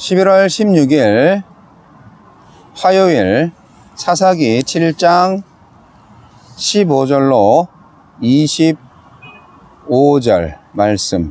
11월 16일 화요일 사사기 7장 15절로 25절 말씀.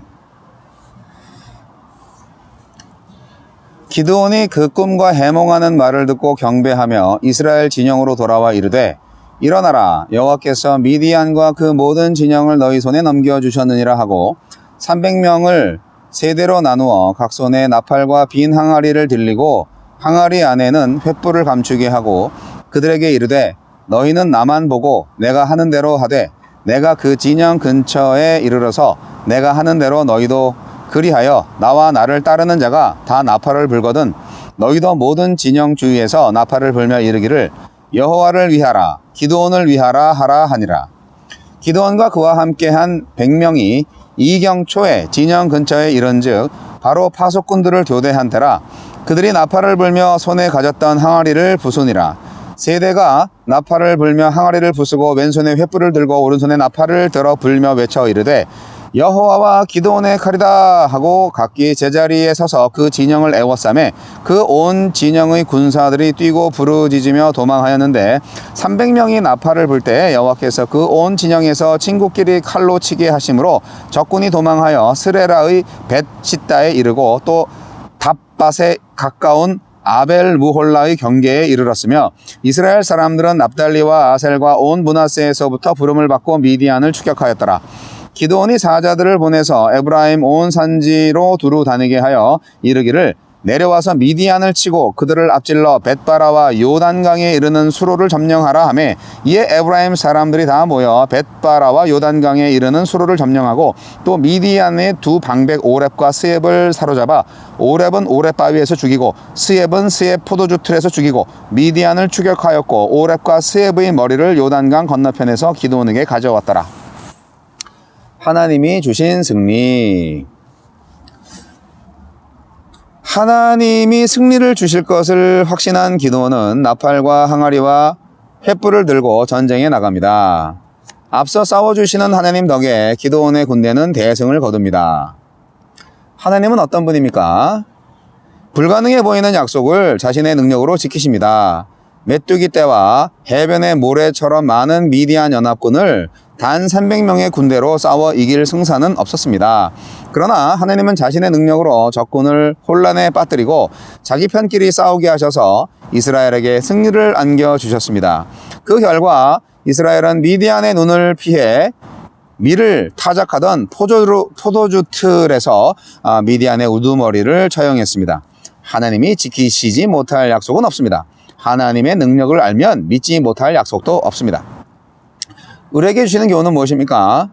기드온이 그 꿈과 해몽하는 말을 듣고 경배하며 이스라엘 진영으로 돌아와 이르되, 일어나라, 여호와께서 미디안과 그 모든 진영을 너희 손에 넘겨주셨느니라 하고 300명을 세대로 나누어 각 손에 나팔과 빈 항아리를 들리고 항아리 안에는 횃불을 감추게 하고 그들에게 이르되, 너희는 나만 보고 내가 하는 대로 하되, 내가 그 진영 근처에 이르러서 내가 하는 대로 너희도 그리하여 나와 나를 따르는 자가 다 나팔을 불거든 너희도 모든 진영 주위에서 나팔을 불며 이르기를 여호와를 위하라, 기드온을 위하라 하라 하니라. 기드온과 그와 함께한 100명이 이경초에 진영 근처에 이른즉 바로 파수꾼들을 교대한 때라. 그들이 나팔을 불며 손에 가졌던 항아리를 부수니라. 세대가 나팔을 불며 항아리를 부수고 왼손에 횃불을 들고 오른손에 나팔을 들어 불며 외쳐 이르되, 여호와와 기드온의 칼이다 하고 각기 제자리에 서서 그 진영을 에워싸매 그 온 진영의 군사들이 뛰고 부르짖으며 도망하였는데 300명이 나팔을 불 때 여호와께서 그 온 진영에서 친구끼리 칼로 치게 하심으로 적군이 도망하여 스레라의 벳시다에 이르고 또 답밭에 가까운 아벨 무홀라의 경계에 이르렀으며 이스라엘 사람들은 납달리와 아셀과 온 므낫세에서부터 부름을 받고 미디안을 추격하였더라. 기드온이 사자들을 보내서 에브라임 온 산지로 두루 다니게 하여 이르기를, 내려와서 미디안을 치고 그들을 앞질러 벳바라와 요단강에 이르는 수로를 점령하라 하매, 이에 에브라임 사람들이 다 모여 벳바라와 요단강에 이르는 수로를 점령하고 또 미디안의 두 방백 오렙과 스엡을 사로잡아 오렙은 오렙 바위에서 죽이고 스엡은 스엡 포도주 틀에서 죽이고 미디안을 추격하였고 오렙과 스엡의 머리를 요단강 건너편에서 기드온에게 가져왔더라. 하나님이 주신 승리. 하나님이 승리를 주실 것을 확신한 기드온은 나팔과 항아리와 횃불을 들고 전쟁에 나갑니다. 앞서 싸워주시는 하나님 덕에 기드온의 군대는 대승을 거둡니다. 하나님은 어떤 분입니까? 불가능해 보이는 약속을 자신의 능력으로 지키십니다. 메뚜기 떼와 해변의 모래처럼 많은 미디안 연합군을 단 300명의 군대로 싸워 이길 승산은 없었습니다. 그러나 하나님은 자신의 능력으로 적군을 혼란에 빠뜨리고 자기 편끼리 싸우게 하셔서 이스라엘에게 승리를 안겨주셨습니다. 그 결과 이스라엘은 미디안의 눈을 피해 밀을 타작하던 포도주 틀에서 미디안의 우두머리를 처형했습니다. 하나님이 지키시지 못할 약속은 없습니다. 하나님의 능력을 알면 믿지 못할 약속도 없습니다. 우리에게 주시는 교훈은 무엇입니까?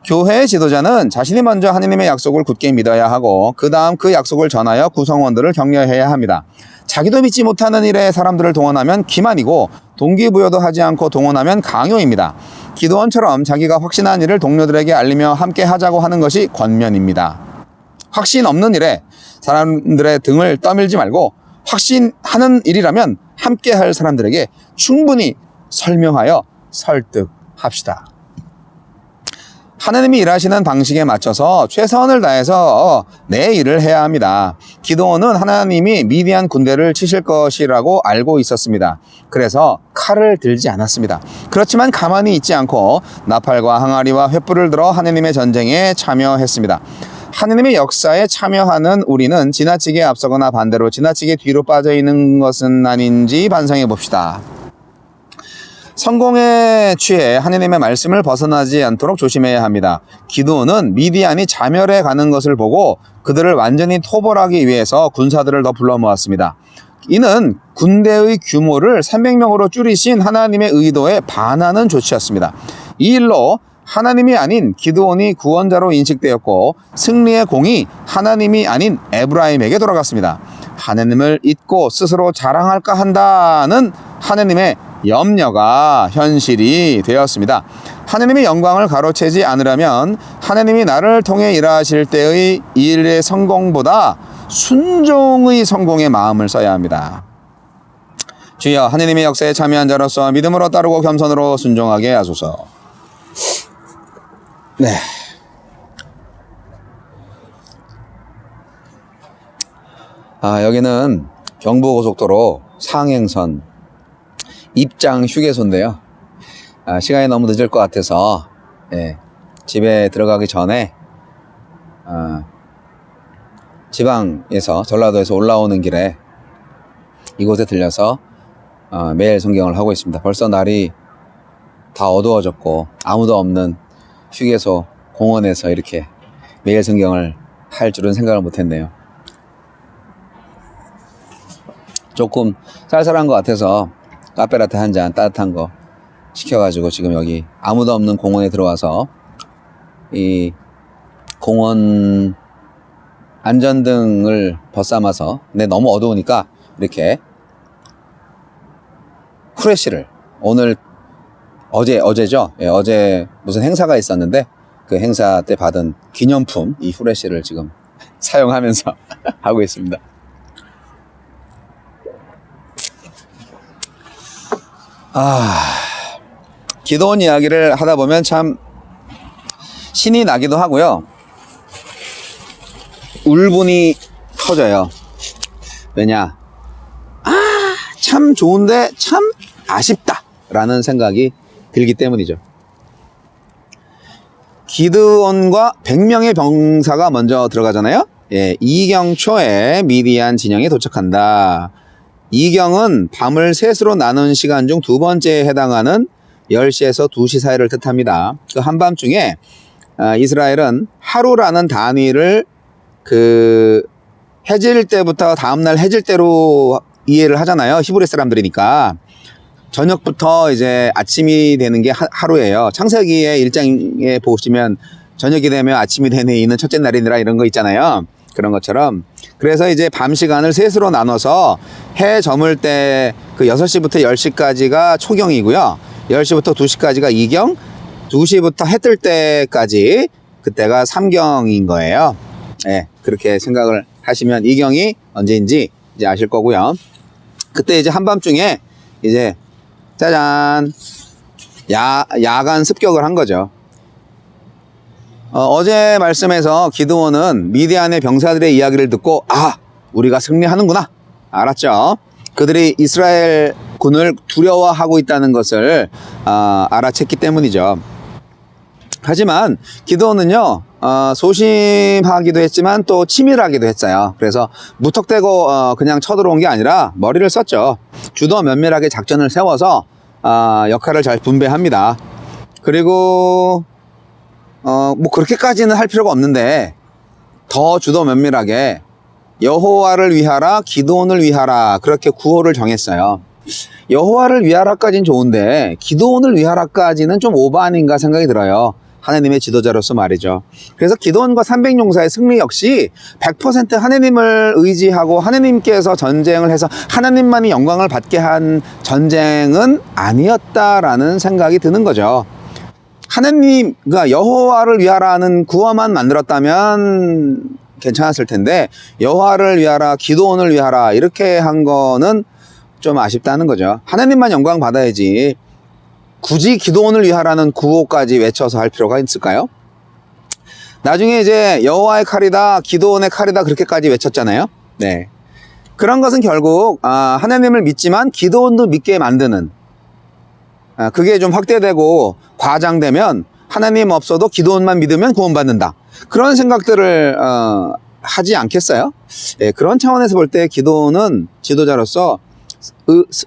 교회의 지도자는 자신이 먼저 하나님의 약속을 굳게 믿어야 하고 그 다음 그 약속을 전하여 구성원들을 격려해야 합니다. 자기도 믿지 못하는 일에 사람들을 동원하면 기만이고 동기부여도 하지 않고 동원하면 강요입니다. 기드온처럼 자기가 확신한 일을 동료들에게 알리며 함께 하자고 하는 것이 권면입니다. 확신 없는 일에 사람들의 등을 떠밀지 말고 확신하는 일이라면 함께 할 사람들에게 충분히 설명하여 설득합시다. 하나님이 일하시는 방식에 맞춰서 최선을 다해서 내 일을 해야 합니다. 기드온은 하나님이 미디안 군대를 치실 것이라고 알고 있었습니다. 그래서 칼을 들지 않았습니다. 그렇지만 가만히 있지 않고 나팔과 항아리와 횃불을 들어 하나님의 전쟁에 참여했습니다. 하나님의 역사에 참여하는 우리는 지나치게 앞서거나 반대로 지나치게 뒤로 빠져 있는 것은 아닌지 반성해 봅시다. 성공에 취해 하나님의 말씀을 벗어나지 않도록 조심해야 합니다. 기드온은 미디안이 자멸해 가는 것을 보고 그들을 완전히 토벌하기 위해서 군사들을 더 불러 모았습니다. 이는 군대의 규모를 300명으로 줄이신 하나님의 의도에 반하는 조치였습니다. 이 일로 하나님이 아닌 기드온이 구원자로 인식되었고 승리의 공이 하나님이 아닌 에브라임에게 돌아갔습니다. 하나님을 잊고 스스로 자랑할까 한다는 하나님의 염려가 현실이 되었습니다. 하나님의 영광을 가로채지 않으려면 하나님이 나를 통해 일하실 때의 일의 성공보다 순종의 성공에 마음을 써야 합니다. 주여, 하나님의 역사에 참여한 자로서 믿음으로 따르고 겸손으로 순종하게 하소서. 네. 여기는 경부고속도로 상행선 입장 휴게소인데요. 시간이 너무 늦을 것 같아서 집에 들어가기 전에 지방에서 전라도에서 올라오는 길에 이곳에 들려서 매일 성경을 하고 있습니다. 벌써 날이 다 어두워졌고 아무도 없는 휴게소 공원에서 이렇게 매일 성경을 할 줄은 생각을 못했네요. 조금 쌀쌀한 것 같아서 카페라떼 한 잔 따뜻한 거 시켜가지고 지금 여기 아무도 없는 공원에 들어와서 이 공원 안전등을 벗삼아서, 근데 너무 어두우니까 이렇게 후레쉬를 어제죠? 어제 무슨 행사가 있었는데 그 행사 때 받은 기념품 이 후레쉬를 지금 사용하면서 하고 있습니다. 기도원 이야기를 하다 보면 참 신이 나기도 하고요. 울분이 터져요. 왜냐? 참 좋은데 참 아쉽다 라는 생각이 들기 때문이죠. 기드온과 100명의 병사가 먼저 들어가잖아요. 이경 초에 미디안 진영에 도착한다. 이경은 밤을 셋으로 나눈 시간 중 두 번째에 해당하는 10시에서 2시 사이를 뜻합니다. 그 한밤중에 이스라엘은 하루라는 단위를 해질 때부터 다음날 해질 때로 이해를 하잖아요. 히브리 사람들이니까. 저녁부터 이제 아침이 되는 게 하루예요. 창세기의 1장에 보시면 저녁이 되면 아침이 되는 이는 첫째 날이니라 이런 거 있잖아요. 그런 것처럼. 그래서 이제 밤 시간을 셋으로 나눠서 해 저물 때 그 6시부터 10시까지가 초경이고요. 10시부터 2시까지가 이경, 2시부터 해 뜰 때까지 그때가 삼경인 거예요. 그렇게 생각을 하시면 이경이 언제인지 이제 아실 거고요. 그때 이제 한밤중에 이제 짜잔 야간 습격을 한 거죠. 어제 말씀에서 기드온은 미디안의 병사들의 이야기를 듣고 우리가 승리하는구나 알았죠. 그들이 이스라엘 군을 두려워하고 있다는 것을 알아챘기 때문이죠. 하지만 기드온은요 소심하기도 했지만 또 치밀하기도 했어요. 그래서 무턱대고 그냥 쳐들어온 게 아니라 머리를 썼죠. 주도 면밀하게 작전을 세워서 역할을 잘 분배합니다. 그리고 뭐 그렇게까지는 할 필요가 없는데 더 주도 면밀하게 여호와를 위하라 기드온을 위하라 그렇게 구호를 정했어요. 여호와를 위하라까지는 좋은데 기드온을 위하라까지는 좀 오버 아닌가 생각이 들어요. 하나님의 지도자로서 말이죠. 그래서 기드온과 300용사의 승리 역시 100% 하나님을 의지하고 하나님께서 전쟁을 해서 하나님만이 영광을 받게 한 전쟁은 아니었다라는 생각이 드는 거죠. 하나님, 그러니까 여호와를 위하라는 구호만 만들었다면 괜찮았을 텐데 여호와를 위하라, 기드온을 위하라 이렇게 한 거는 좀 아쉽다는 거죠. 하나님만 영광 받아야지 굳이 기드온을 위하라는 구호까지 외쳐서 할 필요가 있을까요? 나중에 이제 여호와의 칼이다, 기드온의 칼이다 그렇게까지 외쳤잖아요. 네, 그런 것은 결국 하나님을 믿지만 기드온도 믿게 만드는 그게 좀 확대되고 과장되면 하나님 없어도 기드온만 믿으면 구원받는다 그런 생각들을 하지 않겠어요? 그런 차원에서 볼 때 기드온은 지도자로서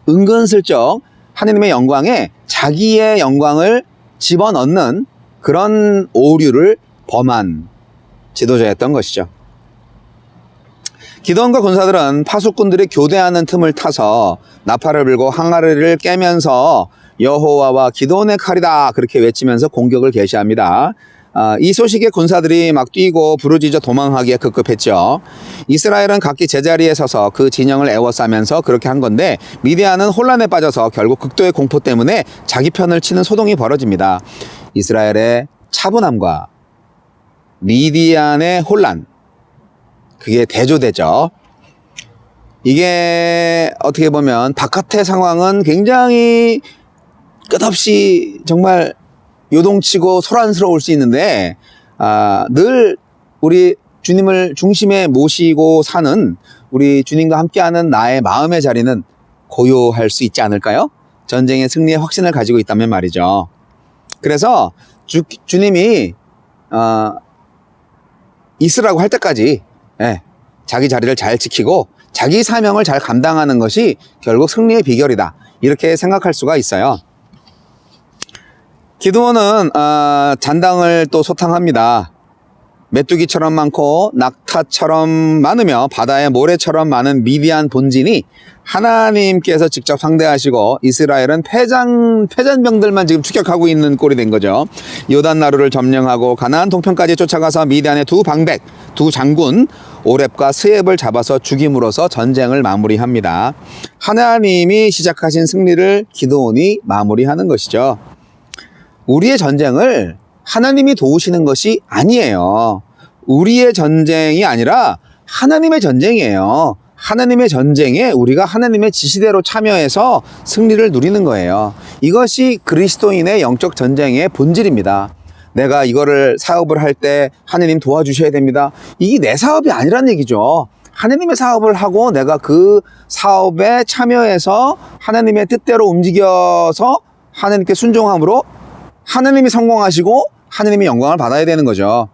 은근슬쩍 하나님의 영광에 자기의 영광을 집어넣는 그런 오류를 범한 지도자였던 것이죠. 기드온과 군사들은 파수꾼들이 교대하는 틈을 타서 나팔을 불고 항아리를 깨면서 여호와와 기드온의 칼이다 그렇게 외치면서 공격을 개시합니다. 이 소식에 군사들이 막 뛰고 부르짖어 도망하기에 급급했죠. 이스라엘은 각기 제자리에 서서 그 진영을 에워싸면서 그렇게 한 건데 미디안은 혼란에 빠져서 결국 극도의 공포 때문에 자기 편을 치는 소동이 벌어집니다. 이스라엘의 차분함과 미디안의 혼란, 그게 대조되죠. 이게 어떻게 보면 바깥의 상황은 굉장히 끝없이 정말 요동치고 소란스러울 수 있는데 늘 우리 주님을 중심에 모시고 사는 우리 주님과 함께하는 나의 마음의 자리는 고요할 수 있지 않을까요? 전쟁의 승리의 확신을 가지고 있다면 말이죠. 그래서 주님이 있으라고 할 때까지 자기 자리를 잘 지키고 자기 사명을 잘 감당하는 것이 결국 승리의 비결이다. 이렇게 생각할 수가 있어요. 기드온은 잔당을 또 소탕합니다. 메뚜기처럼 많고 낙타처럼 많으며 바다의 모래처럼 많은 미디안 본진이 하나님께서 직접 상대하시고 이스라엘은 패잔병들만 지금 추격하고 있는 꼴이 된 거죠. 요단나루를 점령하고 가나안 동편까지 쫓아가서 미디안의 두 방백, 두 장군 오렙과 스엡을 잡아서 죽임으로써 전쟁을 마무리합니다. 하나님이 시작하신 승리를 기드온이 마무리하는 것이죠. 우리의 전쟁을 하나님이 도우시는 것이 아니에요. 우리의 전쟁이 아니라 하나님의 전쟁이에요. 하나님의 전쟁에 우리가 하나님의 지시대로 참여해서 승리를 누리는 거예요. 이것이 그리스도인의 영적 전쟁의 본질입니다. 내가 이거를 사업을 할 때 하나님 도와주셔야 됩니다. 이게 내 사업이 아니란 얘기죠. 하나님의 사업을 하고 내가 그 사업에 참여해서 하나님의 뜻대로 움직여서 하나님께 순종함으로 하나님이 성공하시고 하나님이 영광을 받아야 되는 거죠.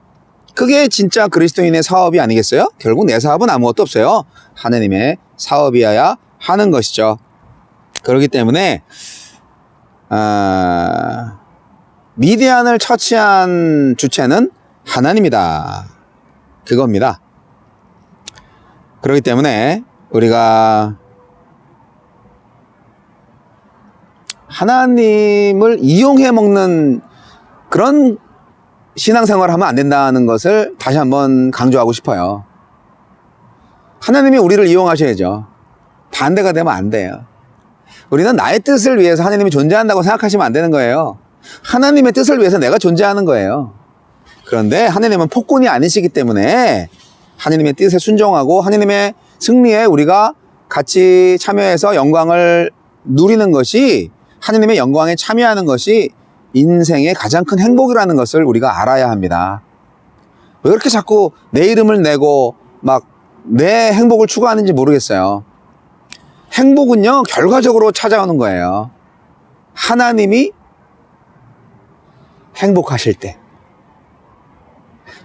그게 진짜 그리스도인의 사업이 아니겠어요? 결국 내 사업은 아무것도 없어요. 하나님의 사업이어야 하는 것이죠. 그렇기 때문에 미디안을 처치한 주체는 하나님이다. 그겁니다. 그렇기 때문에 우리가 하나님을 이용해 먹는 그런 신앙생활을 하면 안 된다는 것을 다시 한번 강조하고 싶어요. 하나님이 우리를 이용하셔야죠. 반대가 되면 안 돼요. 우리는 나의 뜻을 위해서 하나님이 존재한다고 생각하시면 안 되는 거예요. 하나님의 뜻을 위해서 내가 존재하는 거예요. 그런데 하나님은 폭군이 아니시기 때문에 하나님의 뜻에 순종하고 하나님의 승리에 우리가 같이 참여해서 영광을 누리는 것이, 하나님의 영광에 참여하는 것이 인생의 가장 큰 행복이라는 것을 우리가 알아야 합니다. 왜 그렇게 자꾸 내 이름을 내고 막 내 행복을 추구하는지 모르겠어요. 행복은요, 결과적으로 찾아오는 거예요. 하나님이 행복하실 때.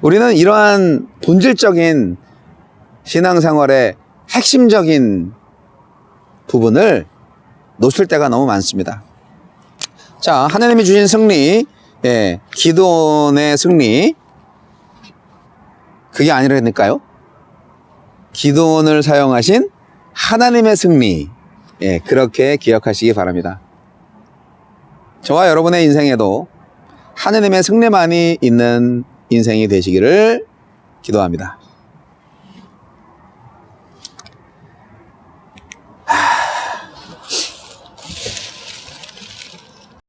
우리는 이러한 본질적인 신앙생활의 핵심적인 부분을 놓칠 때가 너무 많습니다. 자, 하나님이 주신 승리, 기드온의 승리, 그게 아니라니까요. 기드온을 사용하신 하나님의 승리, 그렇게 기억하시기 바랍니다. 저와 여러분의 인생에도 하나님의 승리만이 있는 인생이 되시기를 기도합니다.